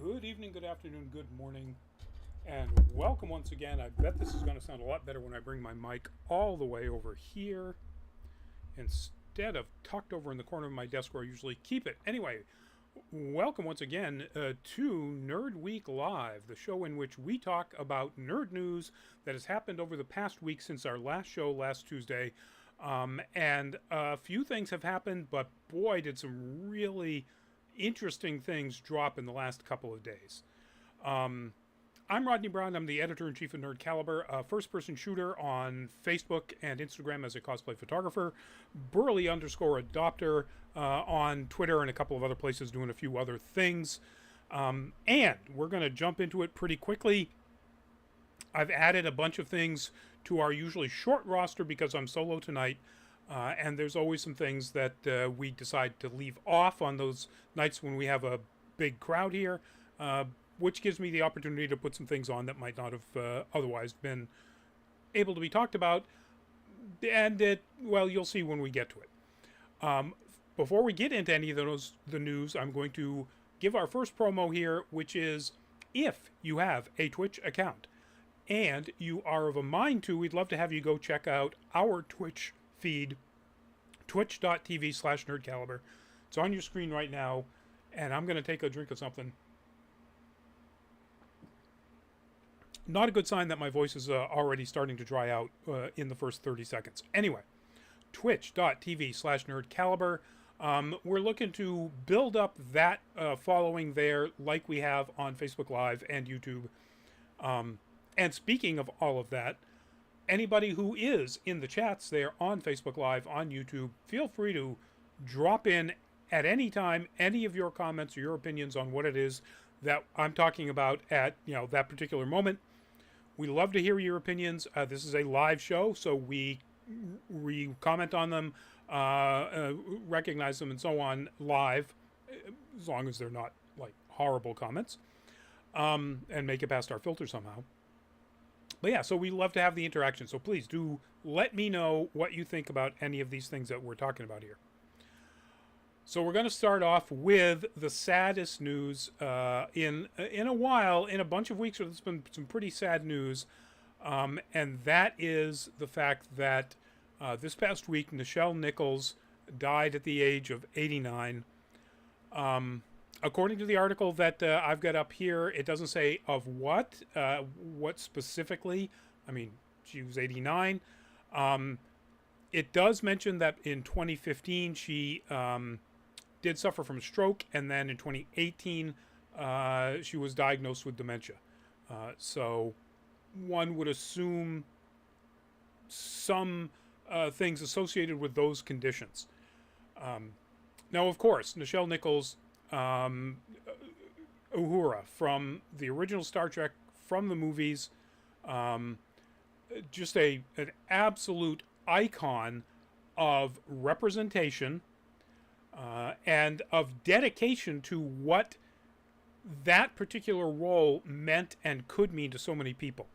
Good evening, good afternoon, good morning, and welcome once again. I bet this is going to sound a lot better when I bring my mic all the way over here instead of tucked over in the corner of my desk where I usually keep it. Anyway, welcome once again to Nerd Week Live, the show in which we talk about nerd news that has happened over the past week since our last show last Tuesday. And a few things have happened, but boy, did some really interesting things drop in the last couple of days. I'm Rodney Brown. I'm the editor-in-chief of Nerd Caliber, a first-person shooter on Facebook and Instagram as a cosplay photographer, Burley_adopter on Twitter and a couple of other places doing a few other things. And we're going to jump into it pretty quickly. I've added a bunch of things to our usually short roster because I'm solo tonight. And there's always some things that we decide to leave off on those nights when we have a big crowd here, which gives me the opportunity to put some things on that might not have otherwise been able to be talked about. And well, you'll see when we get to it. Before we get into any of the news, I'm going to give our first promo here, which is if you have a Twitch account and you are of a mind to, we'd love to have you go check out our Twitch feed, twitch.tv/nerdcaliber. It's on your screen right now, and I'm going to take a drink of something. Not a good sign that my voice is already starting to dry out in the first 30 seconds. Anyway, twitch.tv/nerdcaliber. We're looking to build up that following there like we have on Facebook Live and YouTube. And speaking of all of that, anybody who is in the chats there on Facebook Live, on YouTube, feel free to drop in at any time any of your comments or your opinions on what it is that I'm talking about at that particular moment. We love to hear your opinions. This is a live show, so we comment on them, recognize them, and so on live, as long as they're not like horrible comments, and make it past our filter somehow. But yeah, so we love to have the interaction. So please do let me know what you think about any of these things that we're talking about here. So we're going to start off with the saddest news in a while. In a bunch of weeks, there's been some pretty sad news. And that is the fact that this past week, Nichelle Nichols died at the age of 89. According to the article that I've got up here, it doesn't say of what specifically. I mean, she was 89. It does mention that in 2015 she did suffer from a stroke, and then in 2018 she was diagnosed with dementia. So one would assume some things associated with those conditions. Now, of course, Nichelle Nichols, Uhura from the original Star Trek, from the movies, just an absolute icon of representation and of dedication to what that particular role meant and could mean to so many people.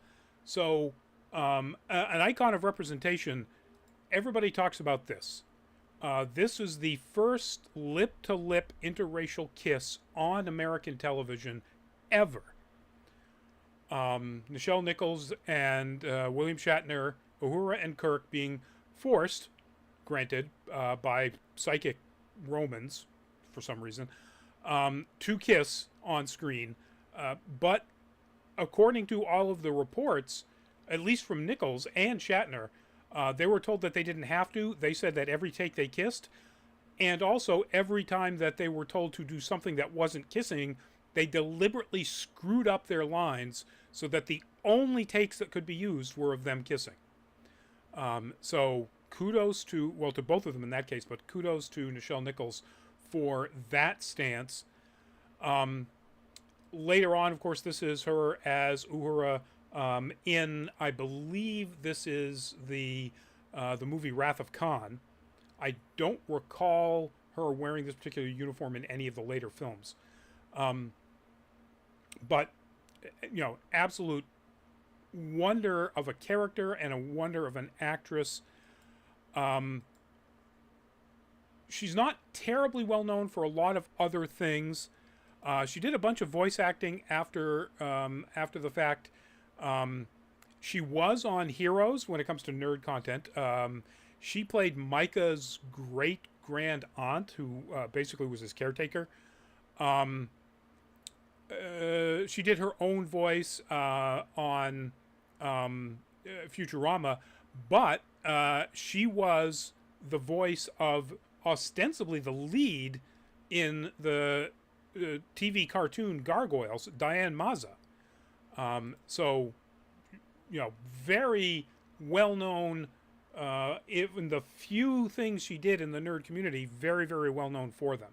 So an icon of representation, everybody talks about this. This is the first lip-to-lip interracial kiss on American television ever. Nichelle Nichols and William Shatner, Uhura and Kirk being forced, granted, by psychic Romans, for some reason, to kiss on screen. But according to all of the reports, at least from Nichols and Shatner, they were told that they didn't have to. They said that every take they kissed, and also every time that they were told to do something that wasn't kissing, they deliberately screwed up their lines so that the only takes that could be used were of them kissing. So kudos to both of them in that case, but kudos to Nichelle Nichols for that stance. Later on, of course, this is her as Uhura in, I believe this is the movie Wrath of Khan. I don't recall her wearing this particular uniform in any of the later films. But, absolute wonder of a character and a wonder of an actress. She's not terribly well known for a lot of other things. She did a bunch of voice acting after the fact. She was on Heroes when it comes to nerd content. She played Micah's great grand aunt, who basically was his caretaker. Um, she did her own voice on Futurama, but she was the voice of ostensibly the lead in the TV cartoon Gargoyles, Diane Maza. So, very well known. Even the few things she did in the nerd community, very, very well known for them.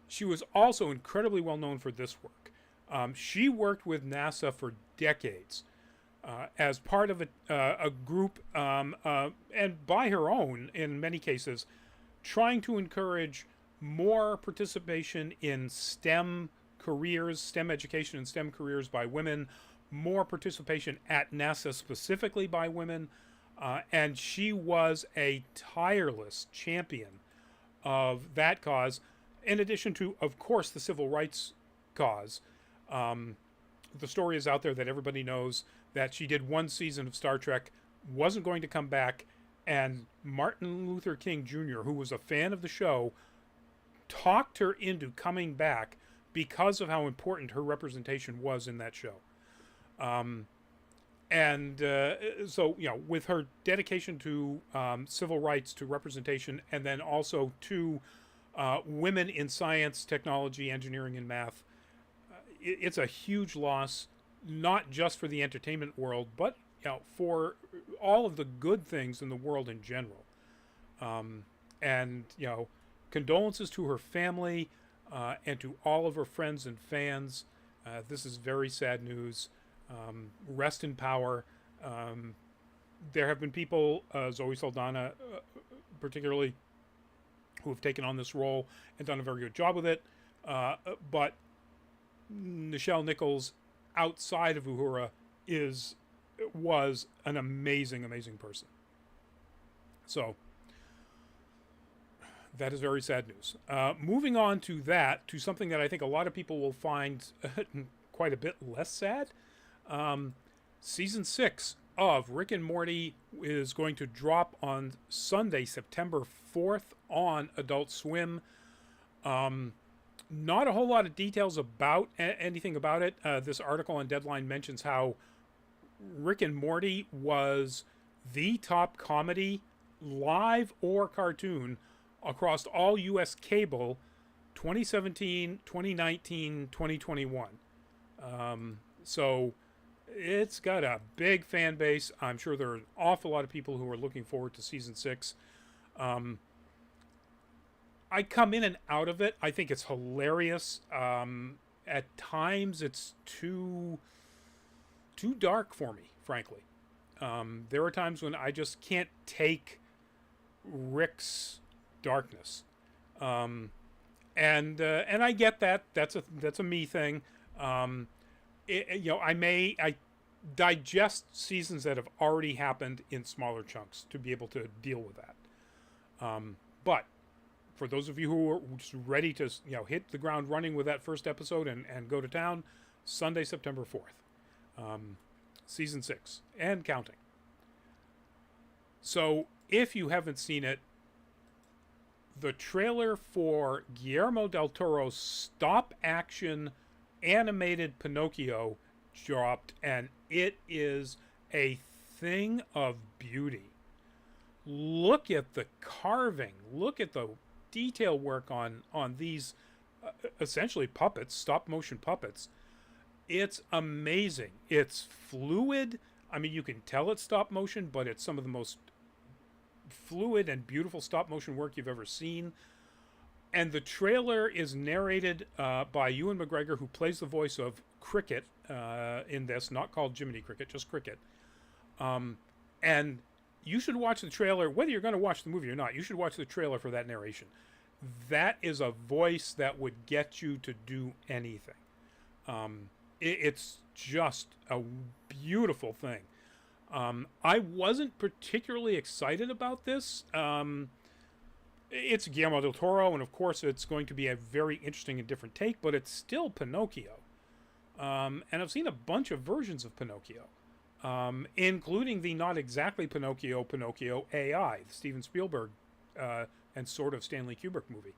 She was also incredibly well known for this work. She worked with NASA for decades as part of a group, and by her own, in many cases, trying to encourage more participation in STEM careers, STEM education and STEM careers by women, more participation at NASA specifically by women, and she was a tireless champion of that cause, in addition to, of course, the civil rights cause. The story is out there that everybody knows that she did one season of Star Trek, wasn't going to come back, and Martin Luther King Jr., who was a fan of the show, talked her into coming back because of how important her representation was in that show. So, with her dedication to civil rights, to representation, and then also to women in science, technology, engineering, and math, it's a huge loss, not just for the entertainment world, but for all of the good things in the world in general. Condolences to her family and to all of her friends and fans. This is very sad news. Rest in power. There have been people, Zoe Saldana particularly, who have taken on this role and done a very good job with it. But Nichelle Nichols, outside of Uhura, was an amazing, amazing person. So that is very sad news. Moving on to something that I think a lot of people will find quite a bit less sad. Season 6 of Rick and Morty is going to drop on Sunday, September 4th on Adult Swim. Not a whole lot of details about anything about it. This article on Deadline mentions how Rick and Morty was the top comedy, live or cartoon, across all U.S. cable 2017, 2019, 2021. So it's got a big fan base. I'm sure there are an awful lot of people who are looking forward to season 6. I come in and out of it. I think it's hilarious. At times it's too dark for me, frankly. There are times when I just can't take Rick's darkness. And I get that. That's a me thing. I digest seasons that have already happened in smaller chunks to be able to deal with that. But for those of you who are just ready to hit the ground running with that first episode and go to town, Sunday, September 4th. Season 6 and counting. So if you haven't seen it, the trailer for Guillermo del Toro's stop-action animated Pinocchio dropped, and it is a thing of beauty. Look at the carving. Look at the detail work on these essentially puppets, stop-motion puppets. It's amazing. It's fluid. I mean, you can tell it's stop motion, but it's some of the most fluid and beautiful stop motion work you've ever seen. And the trailer is narrated by Ewan McGregor, who plays the voice of Cricket in this, not called Jiminy Cricket, just Cricket. And you should watch the trailer, whether you're going to watch the movie or not. You should watch the trailer for that narration. That is a voice that would get you to do anything. It's just a beautiful thing. I wasn't particularly excited about this. it's Guillermo del Toro, and of course it's going to be a very interesting and different take, but it's still Pinocchio. And I've seen a bunch of versions of Pinocchio, including the not exactly Pinocchio, Pinocchio AI, the Steven Spielberg and sort of Stanley Kubrick movie.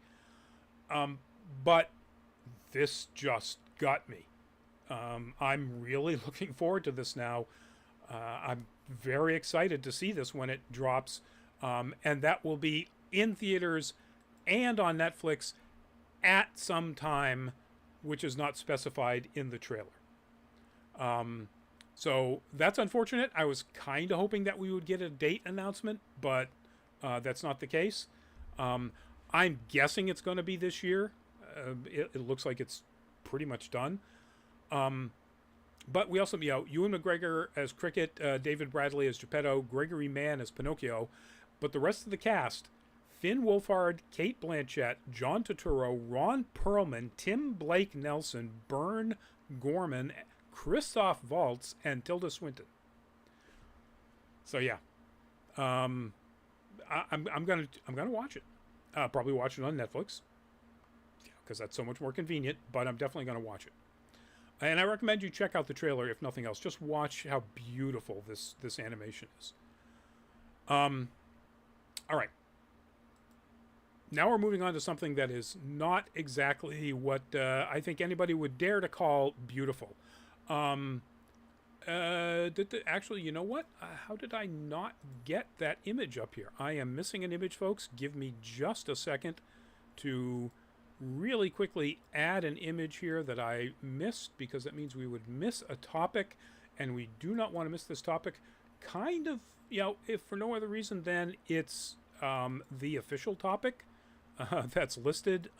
But this just got me. I'm really looking forward to this now. I'm very excited to see this when it drops, and that will be in theaters and on Netflix at some time, which is not specified in the trailer. So that's unfortunate. I was kind of hoping that we would get a date announcement, but that's not the case. I'm guessing it's going to be this year. It looks like it's pretty much done. But we also, Ewan McGregor as Cricket, David Bradley as Geppetto, Gregory Mann as Pinocchio. But the rest of the cast, Finn Wolfhard, Kate Blanchett, John Turturro, Ron Perlman, Tim Blake Nelson, Bern Gorman, Christoph Waltz, and Tilda Swinton. So yeah, I'm gonna watch it. Probably watch it on Netflix because that's so much more convenient. But I'm definitely gonna watch it. And I recommend you check out the trailer, if nothing else. Just watch how beautiful this animation is. All right. Now we're moving on to something that is not exactly what I think anybody would dare to call beautiful. Actually, you know what? How did I not get that image up here? I am missing an image, folks. Give me just a second to really quickly add an image here that I missed, because that means we would miss a topic, and we do not want to miss this topic. Kind of, if for no other reason than it's the official topic that's listed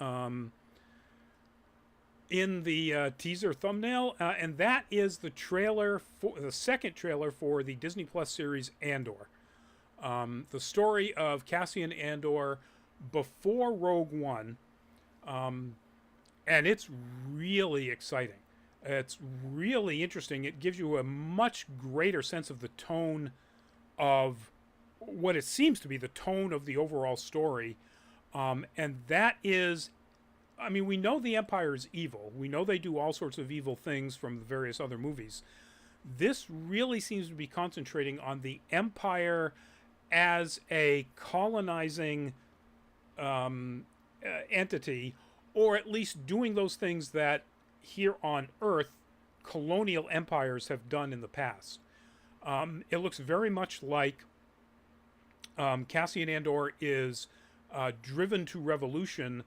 in the teaser thumbnail, and that is the trailer for the second trailer for the Disney Plus series Andor, the story of Cassian Andor before Rogue One. And it's really exciting. It's really interesting. It gives you a much greater sense of the tone of what it seems to be the tone of the overall story. And that is, we know the Empire is evil. We know they do all sorts of evil things from the various other movies. This really seems to be concentrating on the Empire as a colonizing entity, or at least doing those things that here on Earth colonial empires have done in the past. It looks very much like Cassian Andor is driven to revolution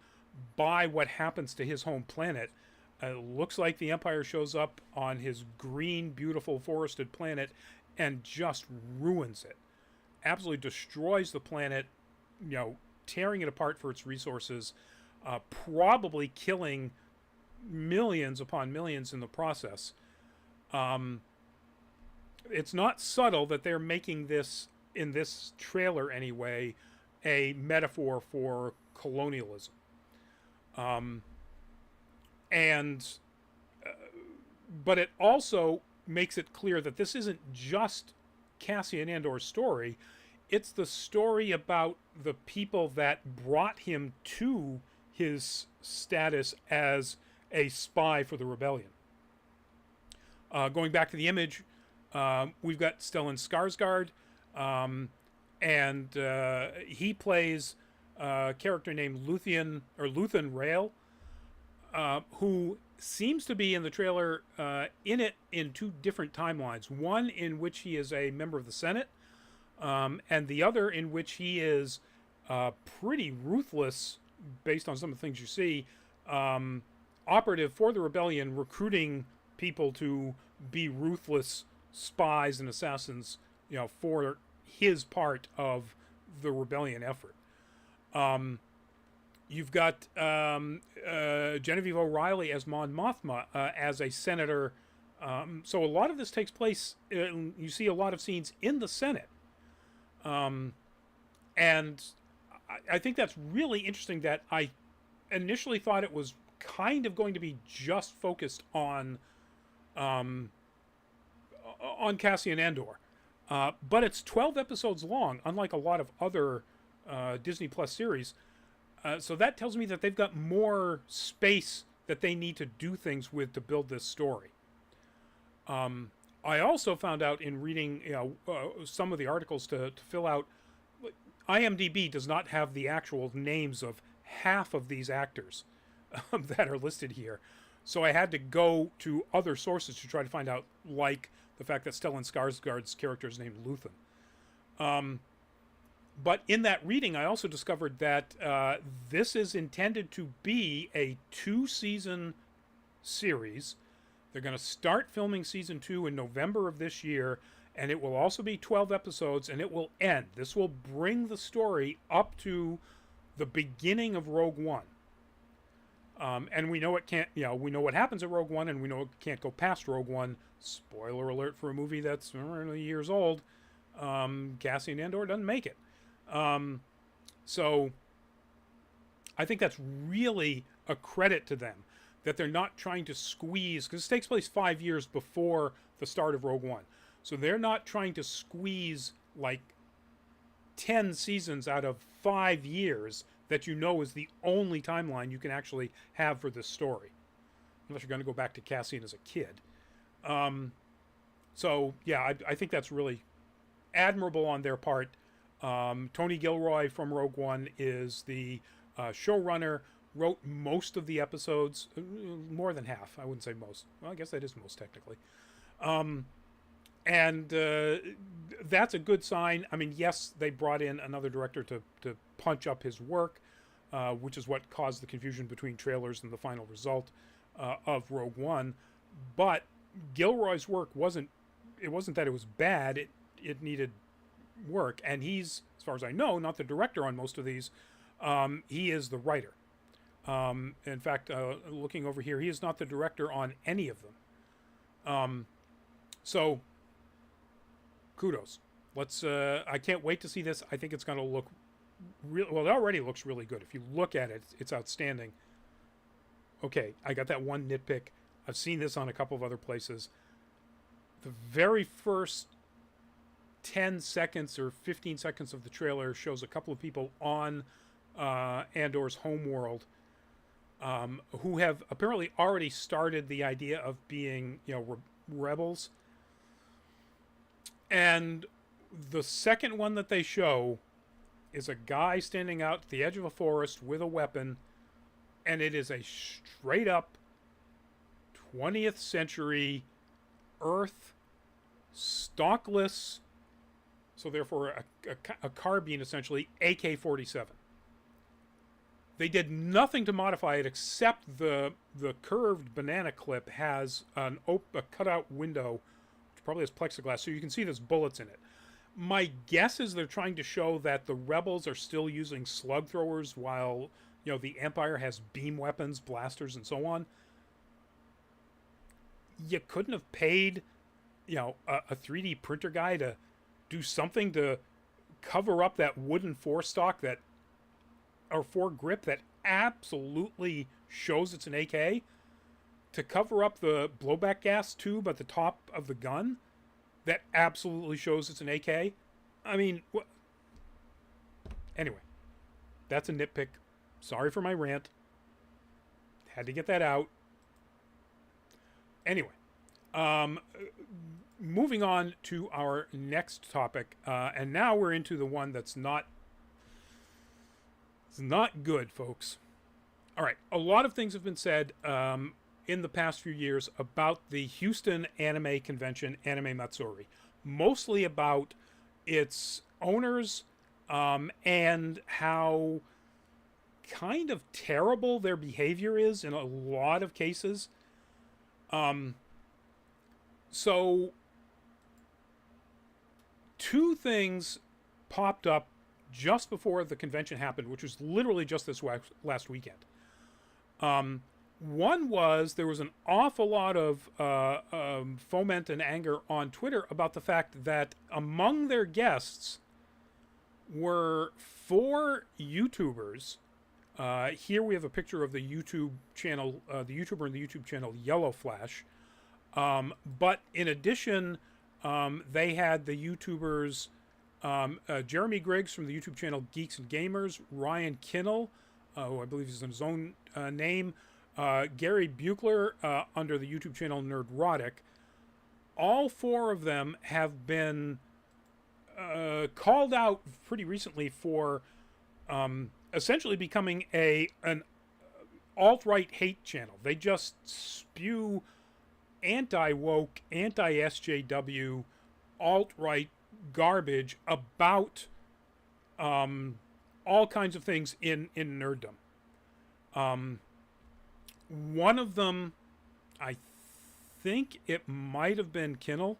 by what happens to his home planet. It looks like the Empire shows up on his green, beautiful, forested planet and just ruins it. Absolutely destroys the planet, tearing it apart for its resources, probably killing millions upon millions in the process. It's not subtle that they're making this, in this trailer anyway, a metaphor for colonialism. But it also makes it clear that this isn't just Cassian Andor's story. It's the story about the people that brought him to his status as a spy for the rebellion. Going back to the image, we've got Stellan Skarsgård, and he plays a character named Luthen Rael, who seems to be in the trailer in two different timelines. One in which he is a member of the Senate, and the other in which he is pretty ruthless, based on some of the things you see, operative for the rebellion, recruiting people to be ruthless spies and assassins, for his part of the rebellion effort. You've got Genevieve O'Reilly as Mon Mothma, as a senator. So a lot of this takes place, you see a lot of scenes in the Senate. And I think that's really interesting, that I initially thought it was kind of going to be just focused on Cassian Andor. But it's 12 episodes long, unlike a lot of other Disney Plus series. So that tells me that they've got more space that they need to do things with to build this story. I also found out in reading some of the articles to fill out, IMDb does not have the actual names of half of these actors that are listed here. So I had to go to other sources to try to find out, like the fact that Stellan Skarsgård's character is named Luthen. But in that reading, I also discovered that this is intended to be a 2-season series. They're going to start filming season 2 in November of this year, and it will also be 12 episodes, and it will end. This will bring the story up to the beginning of Rogue One. And we know it can't, we know what happens at Rogue One, and we know it can't go past Rogue One. Spoiler alert for a movie that's years old. Cassian Andor doesn't make it. So I think that's really a credit to them, that they're not trying to squeeze, because this takes place 5 years before the start of Rogue One. So they're not trying to squeeze like 10 seasons out of 5 years that is the only timeline you can actually have for this story. Unless you're going to go back to Cassian as a kid. So, yeah, I think that's really admirable on their part. Tony Gilroy from Rogue One is the showrunner, wrote most of the episodes, more than half. I wouldn't say most. Well, I guess that is most technically. And that's a good sign. I mean, yes, they brought in another director to punch up his work, which is what caused the confusion between trailers and the final result of Rogue One. But Gilroy's work wasn't that it was bad. It needed work. And he's, as far as I know, not the director on most of these. He is the writer. In fact, looking over here, he is not the director on any of them. So kudos. I can't wait to see this. I think it's going to look well, it already looks really good. If you look at it, it's outstanding. Okay, I got that one nitpick. I've seen this on a couple of other places. The very first 10 seconds or 15 seconds of the trailer shows a couple of people on Andor's homeworld who have apparently already started the idea of being, rebels. And the second one that they show is a guy standing out at the edge of a forest with a weapon, and it is a straight up 20th century Earth stockless, so therefore a carbine essentially, AK-47. They did nothing to modify it except the curved banana clip has a cutout window, which probably has plexiglass, so you can see there's bullets in it. My guess is they're trying to show that the rebels are still using slug throwers while, the Empire has beam weapons, blasters, and so on. You couldn't have paid, a 3D printer guy to do something to cover up that wooden forestock or foregrip that absolutely shows it's an AK, to cover up the blowback gas tube at the top of the gun that absolutely shows it's an AK. I mean, anyway, that's a nitpick. Sorry for my rant. Had to get that out. Anyway, moving on to our next topic, and now we're into the one that's not good, folks. All right, a lot of things have been said in the past few years about the Houston anime convention, Anime Matsuri, mostly about its owners and how kind of terrible their behavior is in a lot of cases. So two things popped up just before the convention happened, which was literally just this last weekend. One was there was an awful lot of foment and anger on Twitter about the fact that among their guests were 4 YouTubers. Here we have a picture of the YouTube channel, the YouTuber in the YouTube channel Yellow Flash. But in addition, they had the YouTubers Jeremy Griggs from the YouTube channel Geeks and Gamers, Ryan Kinnell who I believe is in his own name, Gary Buechler under the YouTube channel Nerdrotic. All four of them have been called out pretty recently for essentially becoming an alt-right hate channel. They just spew anti-woke, anti-SJW, alt-right garbage about all kinds of things in nerddom. One of them, I think it might have been Kinnell,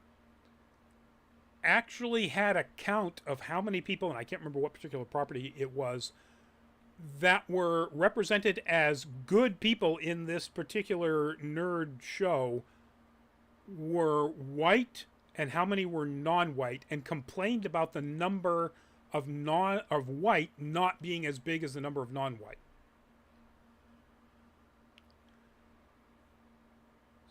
actually had a count of how many people, and I can't remember what particular property it was, that were represented as good people in this particular nerd show were white and how many were non-white, and complained about the number of white not being as big as the number of non-white.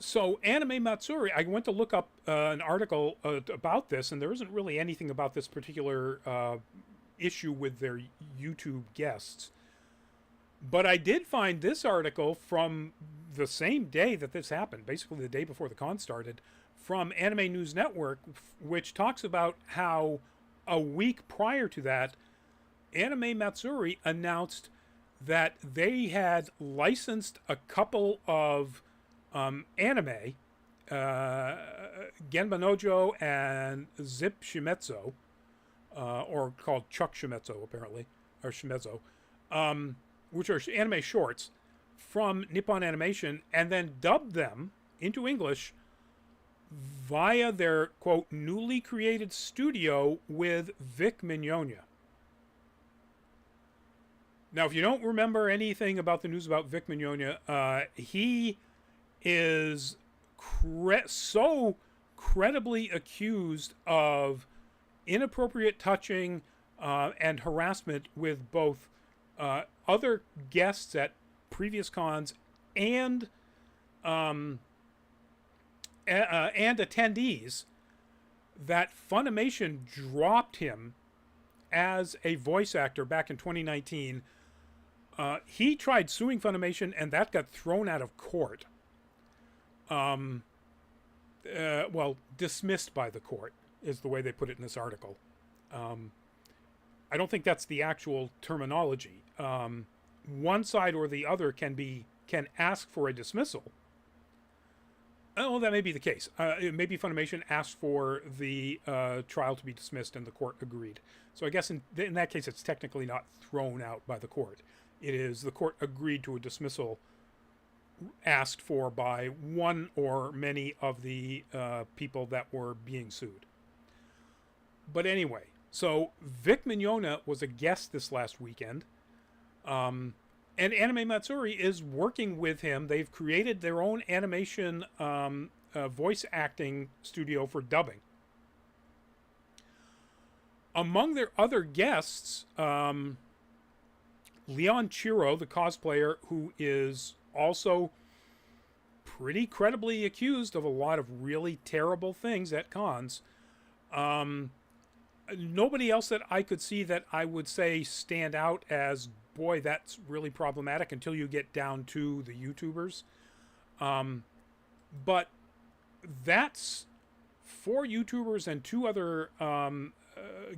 So Anime Matsuri, I went to look up an article about this, and there isn't really anything about this particular issue with their YouTube guests. But I did find this article from the same day that this happened, basically the day before the con started, from Anime News Network, which talks about how a week prior to that, Anime Matsuri announced that they had licensed a couple of anime, Genbanojo and Zip Shimetsu, or called Chuck Shimetsu apparently, or Shimetsu, which are anime shorts from Nippon Animation, and then dubbed them into English via their, quote, newly created studio with Vic Mignogna. Now, if you don't remember anything about the news about Vic Mignogna, he is so credibly accused of inappropriate touching and harassment with both other guests at previous cons and attendees, that Funimation dropped him as a voice actor back in 2019. He tried suing Funimation, and that got thrown out of court. Well, dismissed by the court is the way they put it in this article. I don't think that's the actual terminology. One side or the other can ask for a dismissal. Oh, that may be the case. Maybe Funimation asked for the trial to be dismissed and the court agreed. So I guess in that case, it's technically not thrown out by the court. It is the court agreed to a dismissal asked for by one or many of the people that were being sued. But anyway, so Vic Mignogna was a guest this last weekend. And Anime Matsuri is working with him. They've created their own animation voice acting studio for dubbing. Among their other guests, Leon Chiro, the cosplayer, who is also pretty credibly accused of a lot of really terrible things at cons. Nobody else that I could see that I would say stand out as, boy, that's really problematic until you get down to the YouTubers. But that's 4 YouTubers and 2 other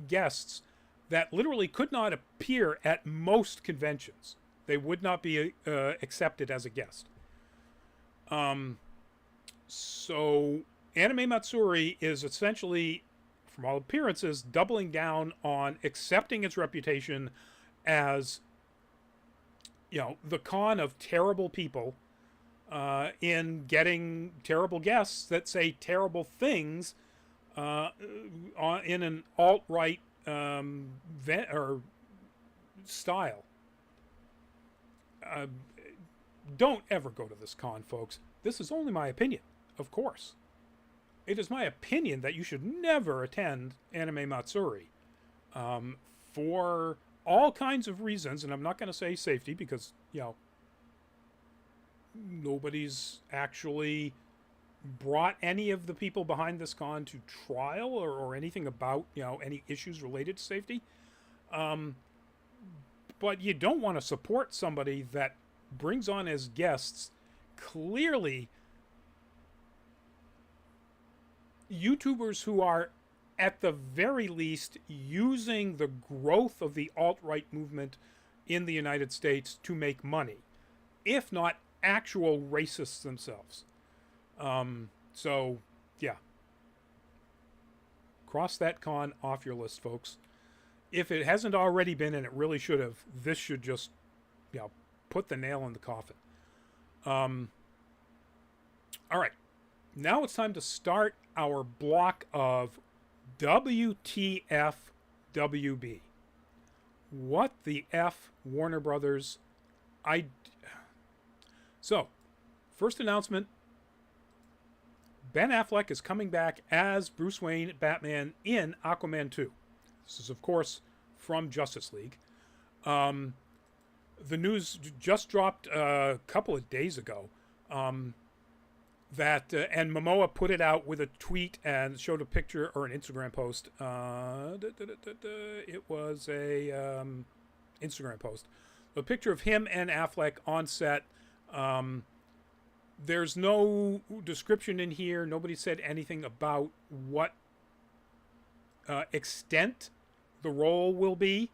guests that literally could not appear at most conventions. They would not be accepted as a guest. So Anime Matsuri is essentially, from all appearances, doubling down on accepting its reputation as, the con of terrible people, in getting terrible guests that say terrible things in an alt-right style. Don't ever go to this con, folks. This is only my opinion, of course. It is my opinion that you should never attend Anime Matsuri for all kinds of reasons, and I'm not going to say safety because, nobody's actually brought any of the people behind this con to trial or anything about, any issues related to safety. but you don't want to support somebody that brings on as guests clearly YouTubers who are, at the very least, using the growth of the alt-right movement in the United States to make money, if not actual racists themselves. So, yeah. Cross that con off your list, folks. If it hasn't already been, and it really should have, this should just, put the nail in the coffin. All right. Now it's time to start our block of WTF WB. What the F, Warner Brothers? So, first announcement. Ben Affleck is coming back as Bruce Wayne Batman in Aquaman 2. This is, of course, from Justice League. The news just dropped a couple of days ago. That and Momoa put it out with a tweet and showed a picture, or an Instagram post. It was a Instagram post. A picture of him and Affleck on set. There's no description in here. Nobody said anything about what extent the role will be.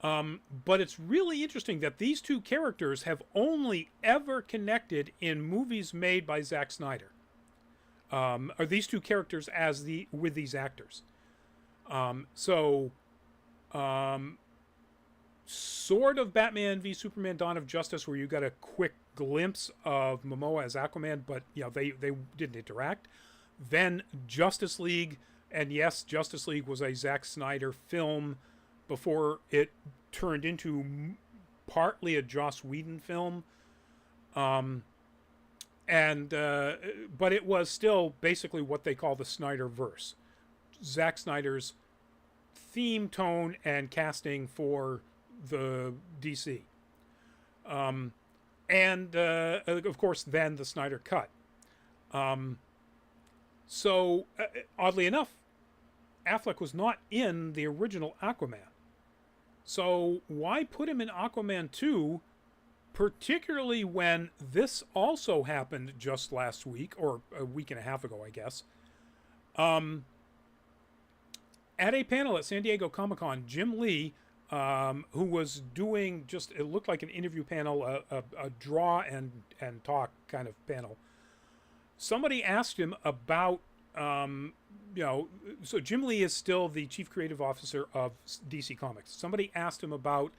But it's really interesting that these two characters have only ever connected in movies made by Zack Snyder. Or these two characters with these actors. Sort of Batman v Superman: Dawn of Justice, where you got a quick glimpse of Momoa as Aquaman, but they didn't interact. Then Justice League, and yes, Justice League was a Zack Snyder film before it turned into partly a Joss Whedon film. But it was still basically what they call the Snyderverse. Zack Snyder's theme, tone, and casting for the DC. Of course, then the Snyder Cut. Oddly enough, Affleck was not in the original Aquaman. So why put him in Aquaman 2, particularly when this also happened just last week, or a week and a half ago, I guess. At a panel at San Diego Comic-Con, Jim Lee, who was doing it looked like an interview panel, a draw and talk kind of panel. Somebody asked him about, so Jim Lee is still the chief creative officer of DC Comics. Somebody asked him about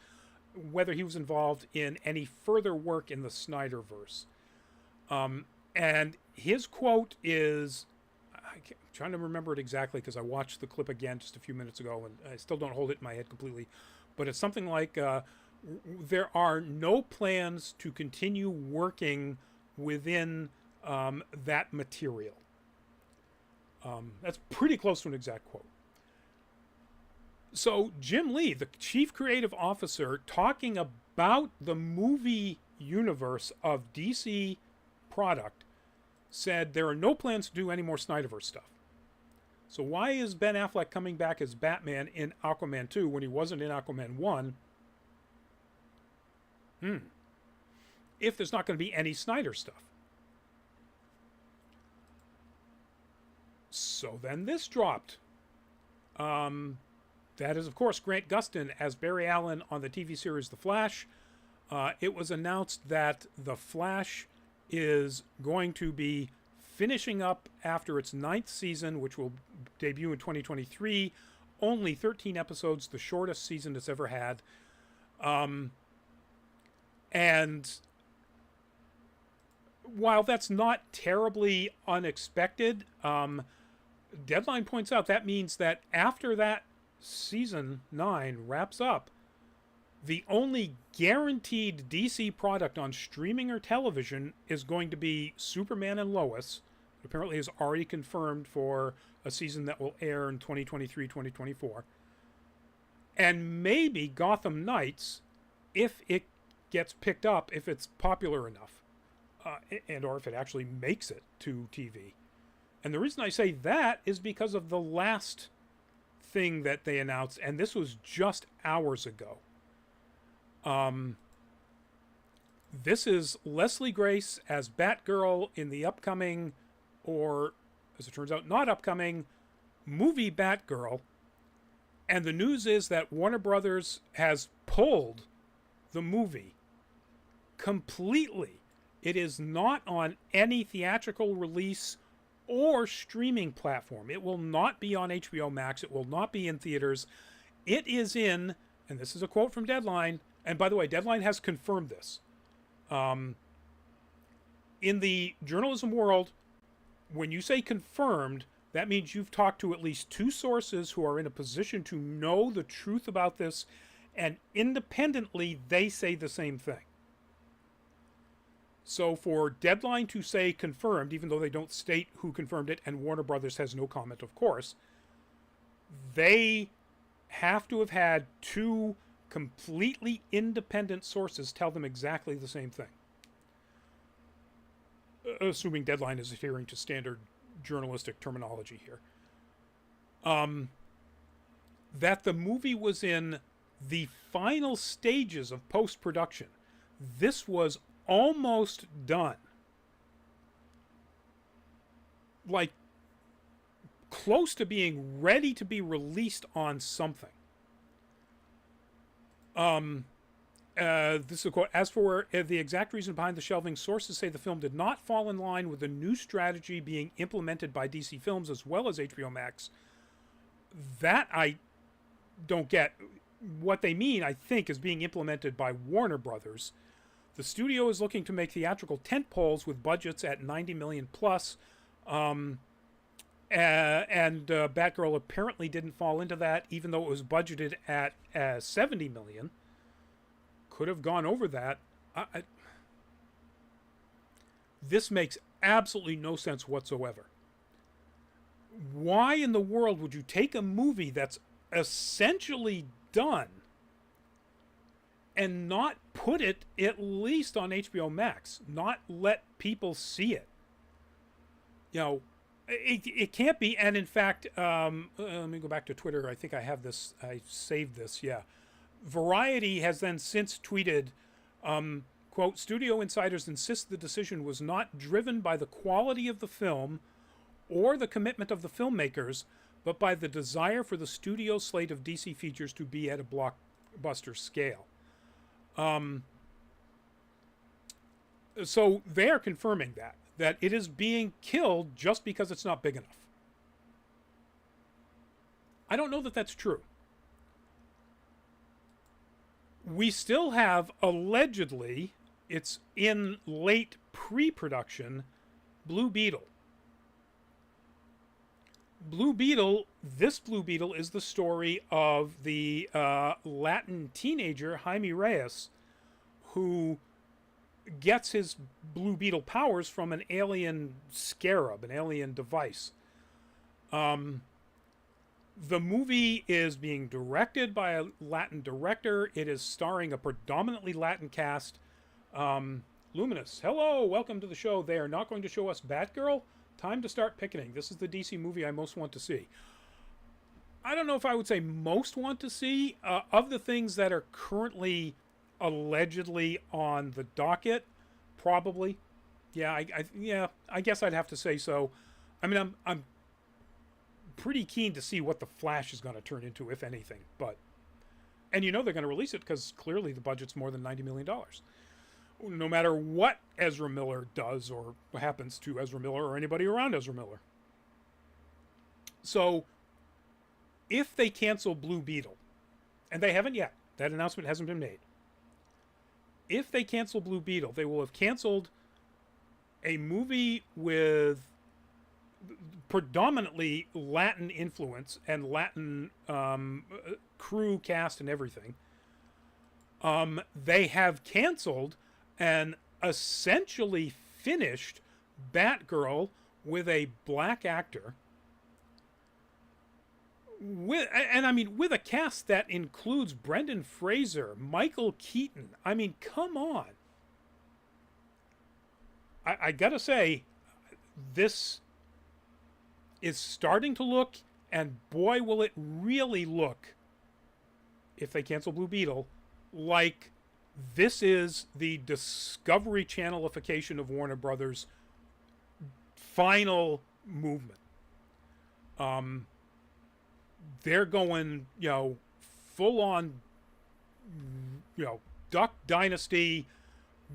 whether he was involved in any further work in the Snyderverse. And his quote is, I'm trying to remember it exactly because I watched the clip again just a few minutes ago and I still don't hold it in my head completely. But it's something like, there are no plans to continue working within that material. That's pretty close to an exact quote. So Jim Lee, the chief creative officer, talking about the movie universe of DC product, said there are no plans to do any more Snyderverse stuff. So why is Ben Affleck coming back as Batman in Aquaman 2 when he wasn't in Aquaman 1? If there's not going to be any Snyder stuff. So then this dropped. That is, of course, Grant Gustin as Barry Allen on the TV series The Flash. It was announced that The Flash is going to be finishing up after its 9th season, which will debut in 2023. Only 13 episodes, the shortest season it's ever had. And while that's not terribly unexpected, Deadline points out that means that after that season 9 wraps up, the only guaranteed DC product on streaming or television is going to be Superman and Lois. It apparently is already confirmed for a season that will air in 2023-2024. And maybe Gotham Knights, if it gets picked up, if it's popular enough, and or if it actually makes it to TV. And the reason I say that is because of the last thing that they announced, and this was just hours ago. This is Leslie Grace as Batgirl in the upcoming, or as it turns out, not upcoming, movie Batgirl. And the news is that Warner Brothers has pulled the movie completely. It is not on any theatrical release or streaming platform. It will not be on HBO Max. It will not be in theaters. It is in, and this is a quote from Deadline, and by the way, Deadline has confirmed this. In the journalism world, when you say confirmed, that means you've talked to at least two sources who are in a position to know the truth about this, and independently, they say the same thing. So for Deadline to say confirmed, even though they don't state who confirmed it, and Warner Brothers has no comment, of course, they have to have had two completely independent sources tell them exactly the same thing. Assuming Deadline is adhering to standard journalistic terminology here. That the movie was in the final stages of post-production. This was almost done. Like, close to being ready to be released on something. This is a quote. As for the exact reason behind the shelving, sources say the film did not fall in line with the new strategy being implemented by DC Films as well as HBO Max. That I don't get. What they mean, I think, is being implemented by Warner Brothers. The studio is looking to make theatrical tentpoles with budgets at $90 million plus. And Batgirl apparently didn't fall into that, even though it was budgeted at $70 million. Could have gone over that. This makes absolutely no sense whatsoever. Why in the world would you take a movie that's essentially done and not put it at least on HBO Max? Not let people see it. You know, it can't be. And in fact, let me go back to Twitter. I think I have this. I saved this. Yeah. Variety has then since tweeted, quote, studio insiders insist the decision was not driven by the quality of the film or the commitment of the filmmakers, but by the desire for the studio slate of DC features to be at a blockbuster scale. So they are confirming that it is being killed just because it's not big enough. I don't know that that's true. We still have, allegedly, it's in late pre-production, Blue Beetle. This Blue Beetle is the story of the Latin teenager, Jaime Reyes, who gets his Blue Beetle powers from an alien scarab, an alien device. The movie is being directed by a Latin director. It is starring a predominantly Latin cast. Luminous, hello, welcome to the show. They are not going to show us Batgirl. Time to start picketing. This is the DC movie I most want to see. I don't know if I would say most want to see. Of the things that are currently allegedly on the docket, probably. Yeah, I guess I'd have to say so. I mean, I'm pretty keen to see what the Flash is going to turn into, if anything. But, and you know they're going to release it because clearly the budget's more than $90 million. No matter what Ezra Miller does or happens to Ezra Miller or anybody around Ezra Miller. So, if they cancel Blue Beetle, and they haven't yet, that announcement hasn't been made. If they cancel Blue Beetle, they will have canceled a movie with predominantly Latin influence and Latin crew, cast, and everything. They have canceled an essentially finished Batgirl with a black actor. With a cast that includes Brendan Fraser, Michael Keaton. I mean, come on. I gotta say, this is starting to look, and boy will it really look, if they cancel Blue Beetle, like This is the Discovery Channelification of Warner Brothers' final movement. They're going, full on, Duck Dynasty.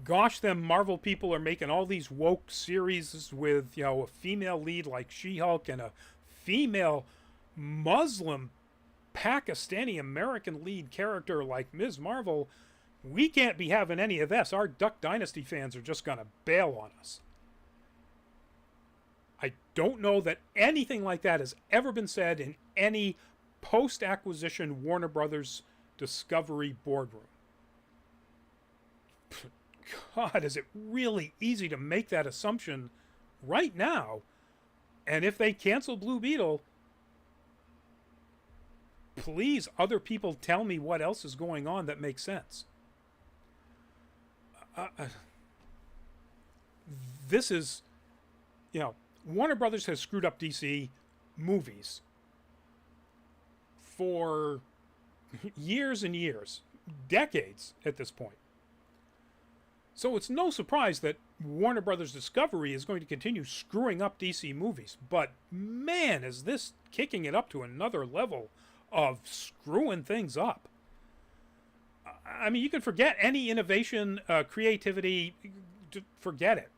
Gosh, them Marvel people are making all these woke series with, a female lead like She-Hulk and a female Muslim Pakistani American lead character like Ms. Marvel. We can't be having any of this. Our Duck Dynasty fans are just going to bail on us. I don't know that anything like that has ever been said in any post-acquisition Warner Brothers Discovery boardroom. God, is it really easy to make that assumption right now? And if they cancel Blue Beetle, please, other people tell me what else is going on that makes sense. This is, Warner Brothers has screwed up DC movies for years and years, decades at this point. So it's no surprise that Warner Brothers Discovery is going to continue screwing up DC movies. But man, is this kicking it up to another level of screwing things up. I mean, you can forget any innovation, creativity, forget it.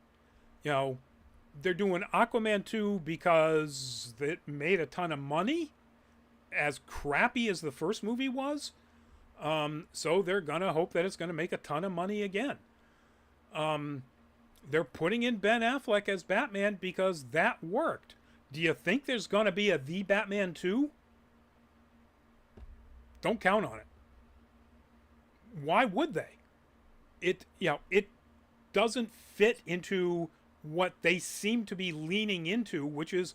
They're doing Aquaman 2 because it made a ton of money, as crappy as the first movie was. So they're going to hope that it's going to make a ton of money again. They're putting in Ben Affleck as Batman because that worked. Do you think there's going to be a The Batman 2? Don't count on it. Why would they? It doesn't fit into what they seem to be leaning into, which is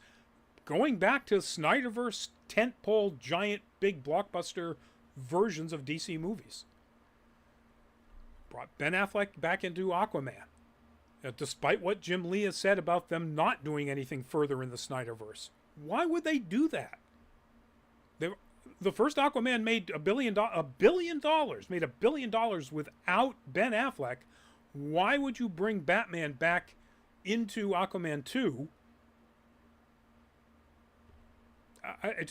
going back to Snyderverse tentpole giant big blockbuster versions of DC movies. Brought Ben Affleck back into Aquaman. Despite what Jim Lee has said about them not doing anything further in the Snyderverse. Why would they do that? The first Aquaman made $1 billion, made $1 billion without Ben Affleck. Why would you bring Batman back into Aquaman 2? And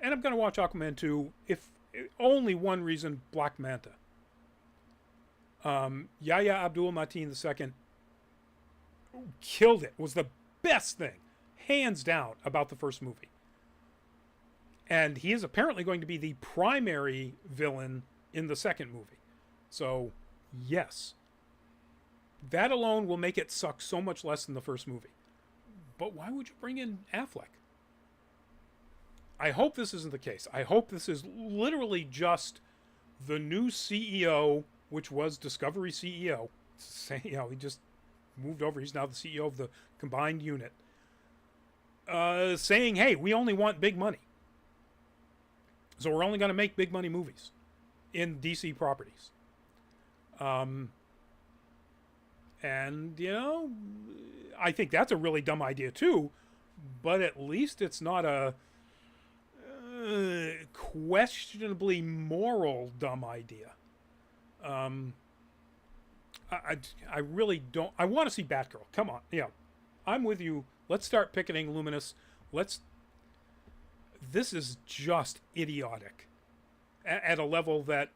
I'm going to watch Aquaman 2 if only one reason: Black Manta. Yahya Abdul-Mateen II killed it. Was the best thing, hands down, about the first movie. And he is apparently going to be the primary villain in the second movie. So, yes. That alone will make it suck so much less than the first movie. But why would you bring in Affleck? I hope this isn't the case. I hope this is literally just the new CEO, which was Discovery CEO. He just moved over. He's now the CEO of the combined unit. Saying, hey, we only want big money. So we're only going to make big money movies in DC properties. And, I think that's a really dumb idea too, but at least it's not a questionably moral dumb idea. I really don't. I want to see Batgirl. Come on. I'm with you. Let's start picketing Luminous. This is just idiotic at a level that,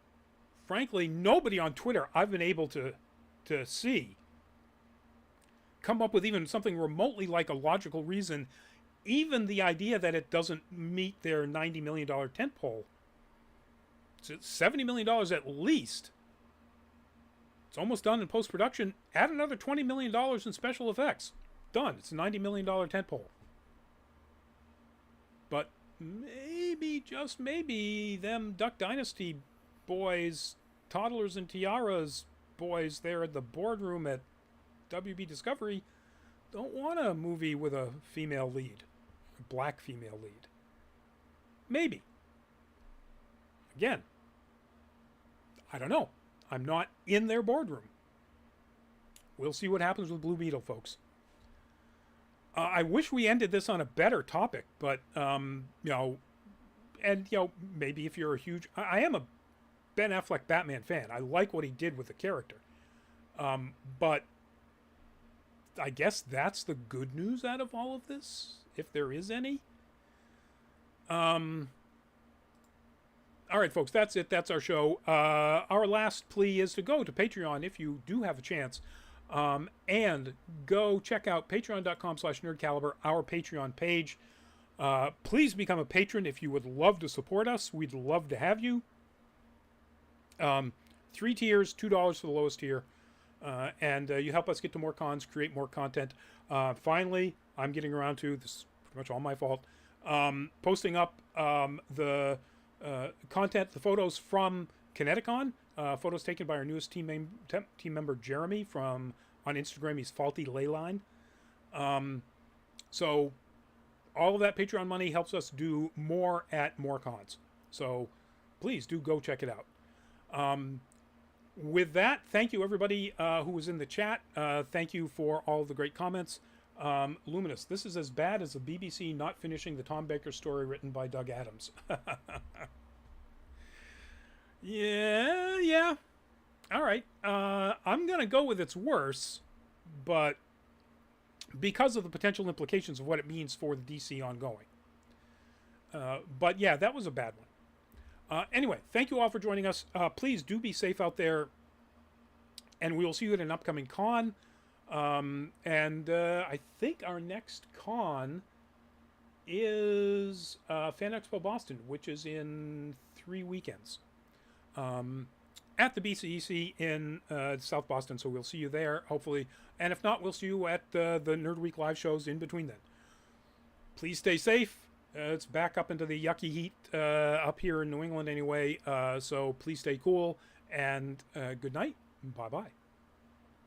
frankly, nobody on Twitter I've been able to see come up with even something remotely like a logical reason. Even the idea that it doesn't meet their $90 million tentpole. It's $70 million at least. It's almost done in post-production. Add another $20 million in special effects. Done. It's a $90 million tentpole. But maybe, just maybe, them Duck Dynasty boys, Toddlers and Tiaras boys there at the boardroom at WB Discovery don't want a movie with a female lead. A black female lead. Maybe. Again, I don't know. I'm not in their boardroom. We'll see what happens with Blue Beetle, folks. I wish we ended this on a better topic, but, maybe if you're a huge... I am a Ben Affleck Batman fan. I like what he did with the character. But I guess that's the good news out of all of this, if there is any. All right, folks, that's it. That's our show. Our last plea is to go to Patreon if you do have a chance. And go check out patreon.com/nerdcaliber, our Patreon page. Please become a patron if you would love to support us. We'd love to have you. 3 tiers, $2 for the lowest tier. And you help us get to more cons, create more content. Finally, I'm getting around to, this is pretty much all my fault, posting up the content, the photos from Kineticon, photos taken by our newest team member, Jeremy, on Instagram. He's Faulty Leyline. So all of that Patreon money helps us do more at more cons. So please do go check it out. With that, thank you everybody who was in the chat. Thank you for all the great comments. Luminous, this is as bad as the BBC not finishing the Tom Baker story written by Doug Adams. Yeah. All right. I'm going to go with it's worse, but because of the potential implications of what it means for the DC ongoing. But yeah, that was a bad one. Anyway, thank you all for joining us. Please do be safe out there, and we will see you at an upcoming con. I think our next con is Fan Expo Boston, which is in 3 weekends. At the BCEC in South Boston, so we'll see you there, hopefully. And if not, we'll see you at the Nerd Week live shows in between then. Please stay safe. It's back up into the yucky heat up here in New England anyway, so please stay cool, and good night. Bye-bye.